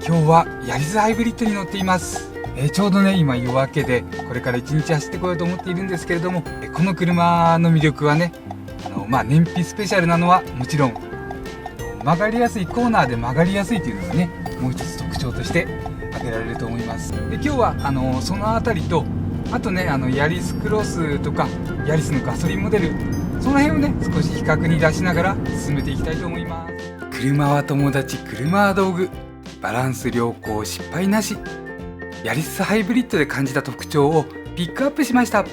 今日はヤリスハイブリッドに乗っています。ちょうどね今夜明けでこれから一日走ってこようと思っているんですけれども、この車の魅力はね燃費スペシャルなのはもちろん、曲がりやすいコーナーで曲がりやすいというのがねもう一つ特徴として挙げられると思います。で今日はそのあたりと、あとねヤリスクロスとかヤリスのガソリンモデル、その辺をね少し比較に出しながら進めていきたいと思います。車は友達、車は道具、バランス良好、失敗なし、ヤリスハイブリッドで感じた特徴をピックアップしました。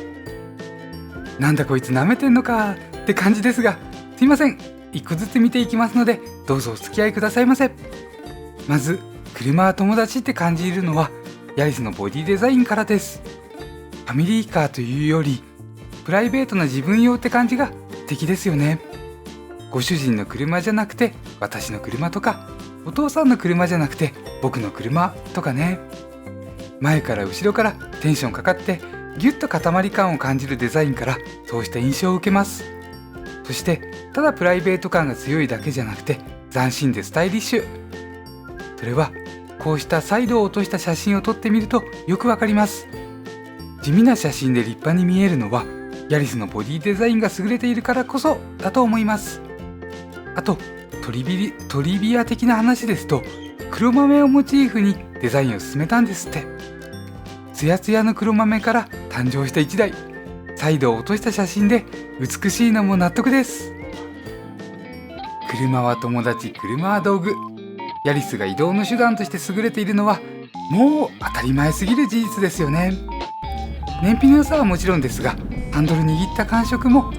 なんだこいつ舐めてんのかって感じですが、すいません、一個ずつ見ていきますのでどうぞお付き合いくださいませ。まず車は友達って感じるのはヤリスのボディデザインからです。ファミリーカーというよりプライベートな自分用って感じが素敵ですよね。ご主人の車じゃなくて私の車とか、お父さんの車じゃなくて僕の車とかね。前から後ろからテンションかかってギュッと塊感を感じるデザインからそうした印象を受けます。そしてただプライベート感が強いだけじゃなくて斬新でスタイリッシュ。それはこうしたサイドを落とした写真を撮ってみるとよくわかります。地味な写真で立派に見えるのはヤリスのボディデザインが優れているからこそだと思います。あとトリビア的な話ですと、黒豆をモチーフにデザインを進めたんですって。ツヤツヤの黒豆から誕生した一台、サイドを落とした写真で美しいのも納得です。車は友達、車は道具、ヤリスが移動の手段として優れているのはもう当たり前すぎる事実ですよね。燃費の良さはもちろんですが、ハンドル握った感触も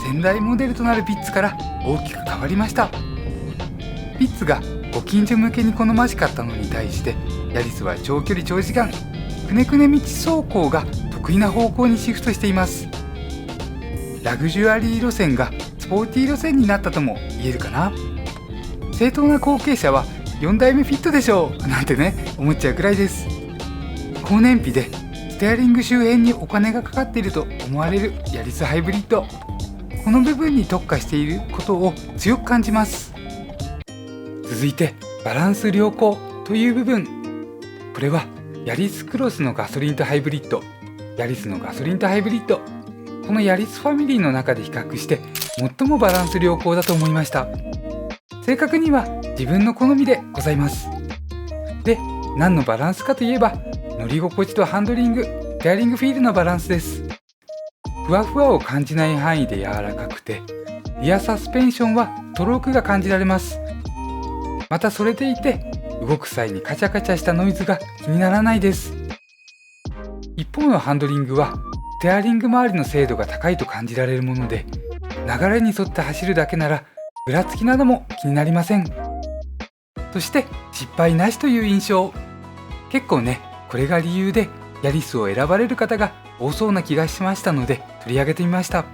先代モデルとなるピッツから大きく変わりました。ピッツがご近所向けに好ましかったのに対して、ヤリスは長距離長時間くねくね道走行が得意な方向にシフトしています。ラグジュアリー路線がスポーティー路線になったとも言えるかな。正当な後継者は4代目フィットでしょうなんてね思っちゃうくらいです。高燃費でステアリング周辺にお金がかかっていると思われるヤリスハイブリッド、この部分に特化していることを強く感じます。続いてバランス良好という部分、これはヤリスクロスのガソリンとハイブリッド、ヤリスのガソリンとハイブリッド、このヤリスファミリーの中で比較して最もバランス良好だと思いました。正確には自分の好みでございます。で、何のバランスかといえば乗り心地とハンドリング、ステアリングフィールのバランスです。ふわふわを感じない範囲で柔らかくて、リアサスペンションはトロークが感じられます。またそれでいて動く際にカチャカチャしたノイズが気にならないです。一方のハンドリングはステアリング周りの精度が高いと感じられるもので、流れに沿って走るだけならぐらつきなども気になりません。そして失敗なしという印象、結構ねこれが理由でヤリスを選ばれる方が多そうな気がしましたので取り上げてみました。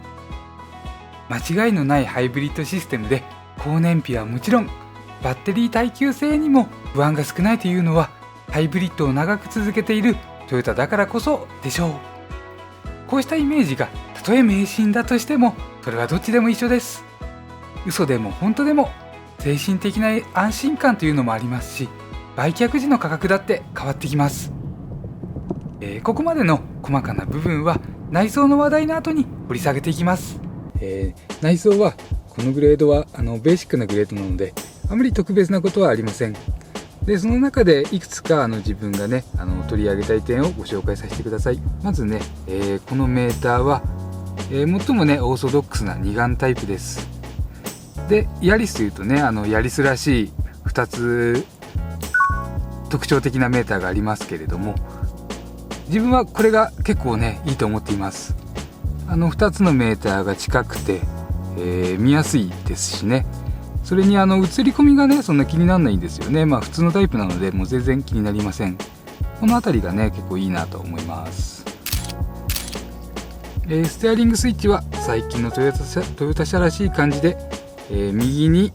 間違いのないハイブリッドシステムで高燃費はもちろん、バッテリー耐久性にも不安が少ないというのはハイブリッドを長く続けているトヨタだからこそでしょう。こうしたイメージがたとえ迷信だとしてもそれはどっちでも一緒です。嘘でも本当でも精神的な安心感というのもありますし、売却時の価格だって変わってきます。ここまでの細かな部分は内装の話題の後に掘り下げていきます。内装はこのグレードはベーシックなグレードなのであまり特別なことはありません。でその中でいくつか自分がね取り上げたい点をご紹介させてください。まずね、このメーターは、最もねオーソドックスな二眼タイプです。でヤリスというとねヤリスらしい2つ特徴的なメーターがありますけれども、自分はこれが結構ねいいと思っています。2つのメーターが近くて、見やすいですしね、それに映り込みがねそんな気にならないんですよね。普通のタイプなのでもう全然気になりません。この辺りがね結構いいなと思います。ステアリングスイッチは最近のトヨタ車らしい感じで、右に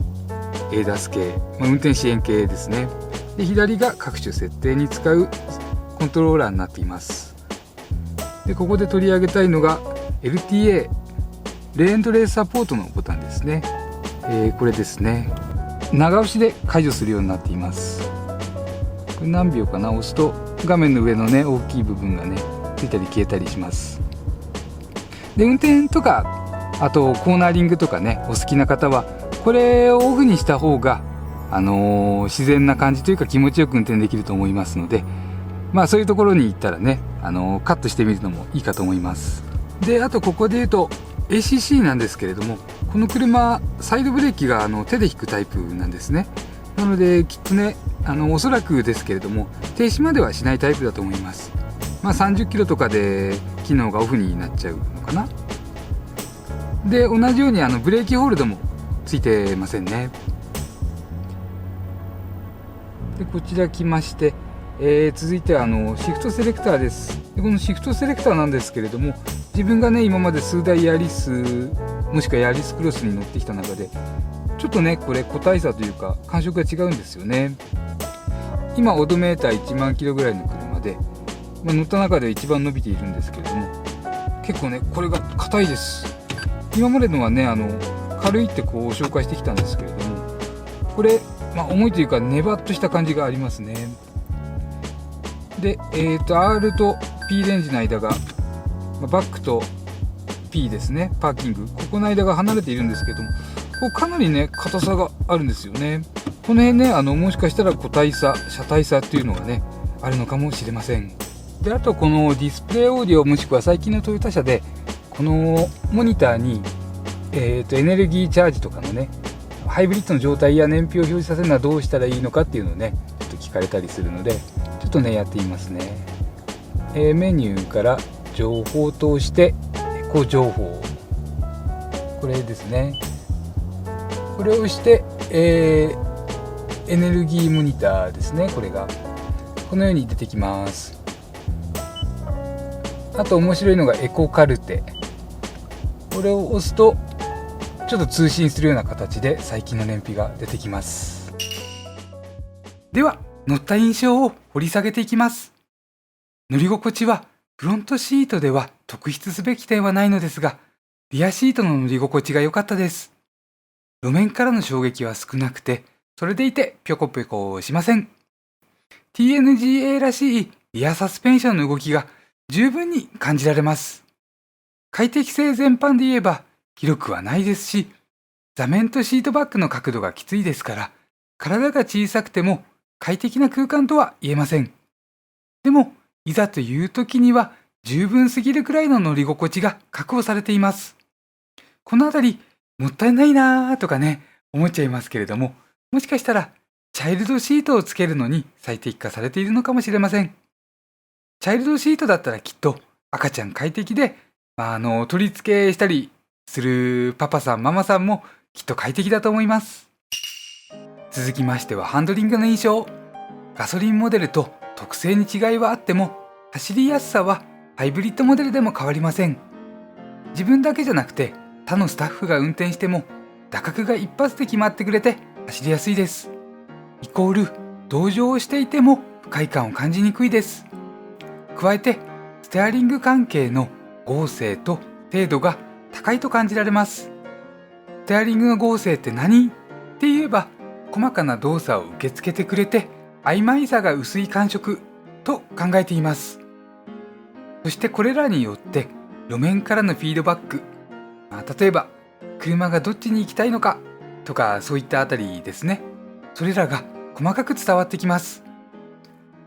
ADAS 系、運転支援系ですね。で左が各種設定に使うコントローラーになっています。でここで取り上げたいのが LTA レーントレースサポートのボタンですね。これですね、長押しで解除するようになっています。これ何秒かな、押すと画面の上のね大きい部分がねついたり消えたりします。で運転とかあとコーナーリングとかねお好きな方はこれをオフにした方が自然な感じというか気持ちよく運転できると思いますので、そういうところに行ったらねカットしてみるのもいいかと思います。であとここで言うと ACC なんですけれども、この車サイドブレーキが手で引くタイプなんですね。なのできっとねおそらくですけれども停止まではしないタイプだと思います。30キロとかで機能がオフになっちゃうのかな。で同じようにブレーキホールドもついてませんね。でこちら来まして、続いてはシフトセレクターです。でこのシフトセレクターなんですけれども、自分がね今まで数台ヤリスもしくはヤリスクロスに乗ってきた中でちょっとねこれ個体差というか感触が違うんですよね。今オドメーター1万キロぐらいの車で、乗った中で一番伸びているんですけれども、結構ねこれが硬いです。今までのはね軽いってこう紹介してきたんですけれども、これ、重いというかネバっとした感じがありますね。で、R と P レンジの間が、バックと P ですね、パーキング、ここの間が離れているんですけども、ここかなりね硬さがあるんですよね。この辺ねもしかしたら個体差車体差っていうのがねあるのかもしれません。であとこのディスプレイオーディオもしくは最近のトヨタ車でこのモニターに、エネルギーチャージとかのねハイブリッドの状態や燃費を表示させるのはどうしたらいいのかっていうのをねちょっと聞かれたりするので、ちょっとねやってみますね。メニューから情報を通してエコ情報、これですね。これを押して、エネルギーモニターですね。これがこのように出てきます。あと面白いのがエコカルテ、これを押すとちょっと通信するような形で最近の燃費が出てきます。では乗った印象を掘り下げていきます。乗り心地はフロントシートでは特筆すべき点はないのですが、リアシートの乗り心地が良かったです。路面からの衝撃は少なくて、それでいてぴょこぴょこしません。 TNGA らしいリアサスペンションの動きが十分に感じられます。快適性全般で言えば広くはないですし、座面とシートバックの角度がきついですから、体が小さくても快適な空間とは言えません。でもいざという時には十分すぎるくらいの乗り心地が確保されています。このあたりもったいないなとかね思っちゃいますけれども、もしかしたらチャイルドシートをつけるのに最適化されているのかもしれません。チャイルドシートだったらきっと赤ちゃん快適で、取り付けしたりするパパさんママさんもきっと快適だと思います。続きましてはハンドリングの印象。ガソリンモデルと特性に違いはあっても走りやすさはハイブリッドモデルでも変わりません。自分だけじゃなくて他のスタッフが運転しても打角が一発で決まってくれて走りやすいです。イコール同乗をしていても不快感を感じにくいです。加えてステアリング関係の剛性と精度が高いと感じられます。ステアリングの剛性って何って言えば、細かな動作を受け付けてくれて曖昧さが薄い感触と考えています。そしてこれらによって路面からのフィードバック、例えば車がどっちに行きたいのかとかそういったあたりですね、それらが細かく伝わってきます。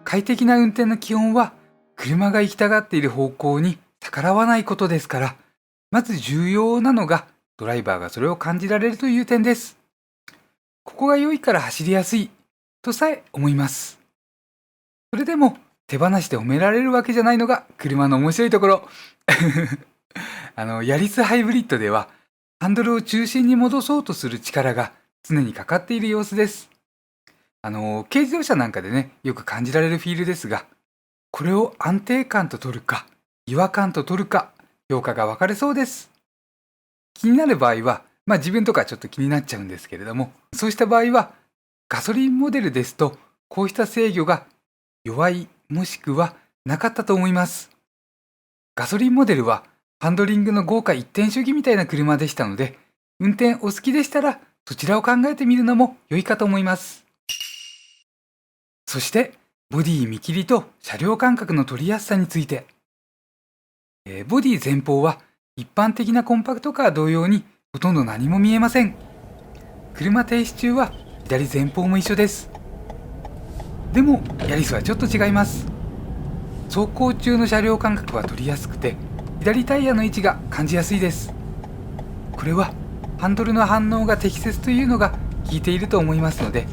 快適な運転の基本は車が行きたがっている方向に逆らわないことですから、まず重要なのがドライバーがそれを感じられるという点です。ここが良いから走りやすいとさえ思います。それでも手放して褒められるわけじゃないのが車の面白いところヤリスハイブリッドではハンドルを中心に戻そうとする力が常にかかっている様子です。軽自動車なんかでねよく感じられるフィールですが、これを安定感と取るか違和感と取るか評価が分かれそうです。気になる場合は自分とかちょっと気になっちゃうんですけれども、そうした場合はガソリンモデルですとこうした制御が弱いもしくはなかったと思います。ガソリンモデルはハンドリングの豪華一点主義みたいな車でしたので、運転お好きでしたらそちらを考えてみるのも良いかと思います。そしてボディ見切りと車両間隔の取りやすさについて。ボディ前方は一般的なコンパクトカー同様にほとんど何も見えません。車停止中は左前方も一緒です。でもヤリスはちょっと違います。走行中の車両間隔は取りやすくて、左タイヤの位置が感じやすいです。これはハンドルの反応が適切というのが効いていると思いますので、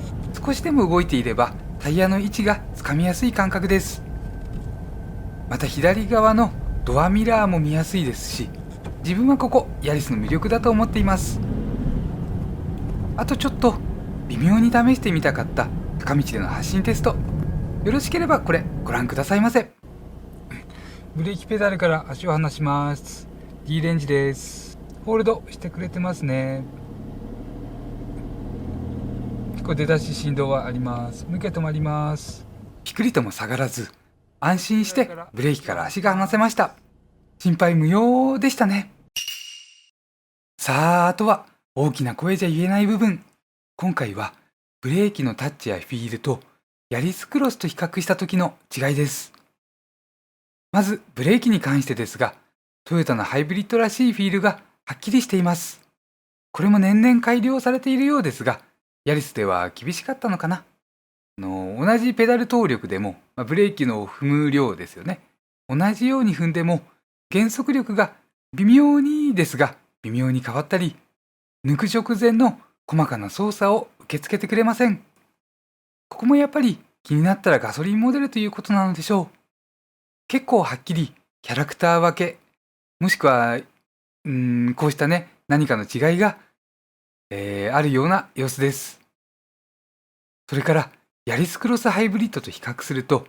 少しでも動いていればタイヤの位置がつかみやすい感覚です。また左側のドアミラーも見やすいですし、自分はここヤリスの魅力だと思っています。あとちょっと微妙に試してみたかった坂道での発進テスト、よろしければこれご覧くださいませ。ブレーキペダルから足を離します。 D レンジです。ホールドしてくれてますね。結構出だし振動はあります。もう一回止まります。ピクリとも下がらず、安心してブレーキから足が離せました。心配無用でしたね。さあ、あとは大きな声じゃ言えない部分。今回はブレーキのタッチやフィールとヤリスクロスと比較した時の違いです。まずブレーキに関してですが、トヨタのハイブリッドらしいフィールがはっきりしています。これも年々改良されているようですが、ヤリスでは厳しかったのかな。同じペダル動力でも、ブレーキの踏む量ですよね。同じように踏んでも減速力が微妙に変わったり、抜く直前の細かな操作を受け付けてくれません。ここもやっぱり気になったらガソリンモデルということなのでしょう。結構はっきりキャラクター分け、もしくはこうしたね、何かの違いが、あるような様子です。それからヤリスクロスハイブリッドと比較すると、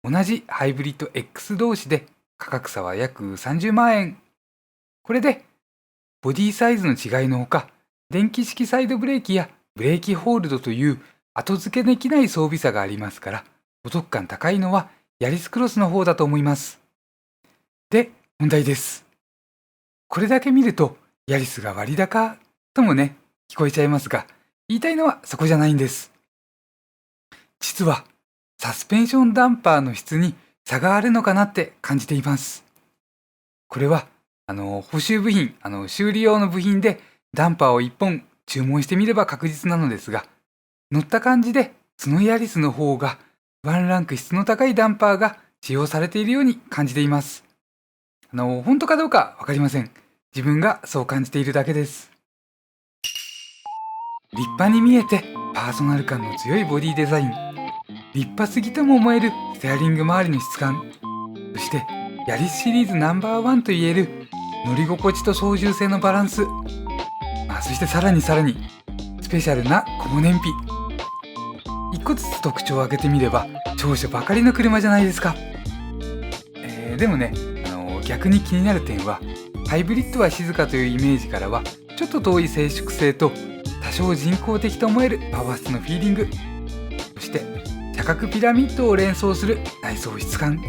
同じハイブリッド X 同士で価格差は約30万円。これでボディサイズの違いのほか、電気式サイドブレーキやブレーキホールドという後付けできない装備差がありますから、お得感高いのはヤリスクロスの方だと思います。で、問題です。これだけ見るとヤリスが割高ともね、聞こえちゃいますが、言いたいのはそこじゃないんです。実はサスペンションダンパーの質に差があるのかなって感じています。これは補修部品、修理用の部品でダンパーを1本注文してみれば確実なのですが、乗った感じでそのヤリスの方がワンランク質の高いダンパーが使用されているように感じています。本当かどうかわかりません。自分がそう感じているだけです。立派に見えてパーソナル感の強いボディデザイン、立派すぎとも思えるステアリング周りの質感、そしてヤリスシリーズナンバーワンといえる乗り心地と操縦性のバランス、そしてさらにスペシャルな小物燃費。一個ずつ特徴を挙げてみれば長所ばかりの車じゃないですか。でもね、逆に気になる点は、ハイブリッドは静かというイメージからはちょっと遠い静粛性と、多少人工的と思えるパワー質のフィーリング、そして多角ピラミッドを連想する内装質感。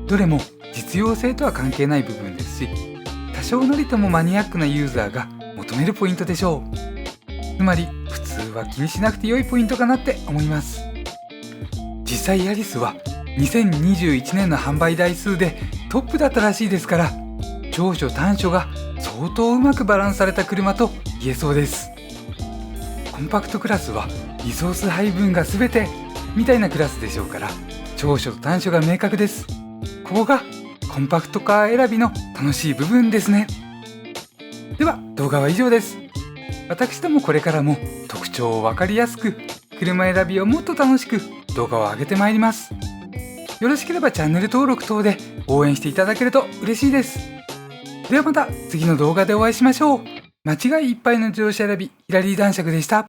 どれも実用性とは関係ない部分ですし、多少なりともマニアックなユーザーが求めるポイントでしょう。つまり普通は気にしなくて良いポイントかなって思います。実際ヤリスは2021年の販売台数でトップだったらしいですから、長所短所が相当うまくバランスされた車と言えそうです。コンパクトクラスはリソース配分が全てみたいなクラスでしょうから、長所と短所が明確です。ここがコンパクトカー選びの楽しい部分ですね。では動画は以上です。私どもこれからも特徴を分かりやすく、車選びをもっと楽しく動画を上げてまいります。よろしければチャンネル登録等で応援していただけると嬉しいです。ではまた次の動画でお会いしましょう。間違いいっぱいの自動車選び、ヒラリー男爵でした。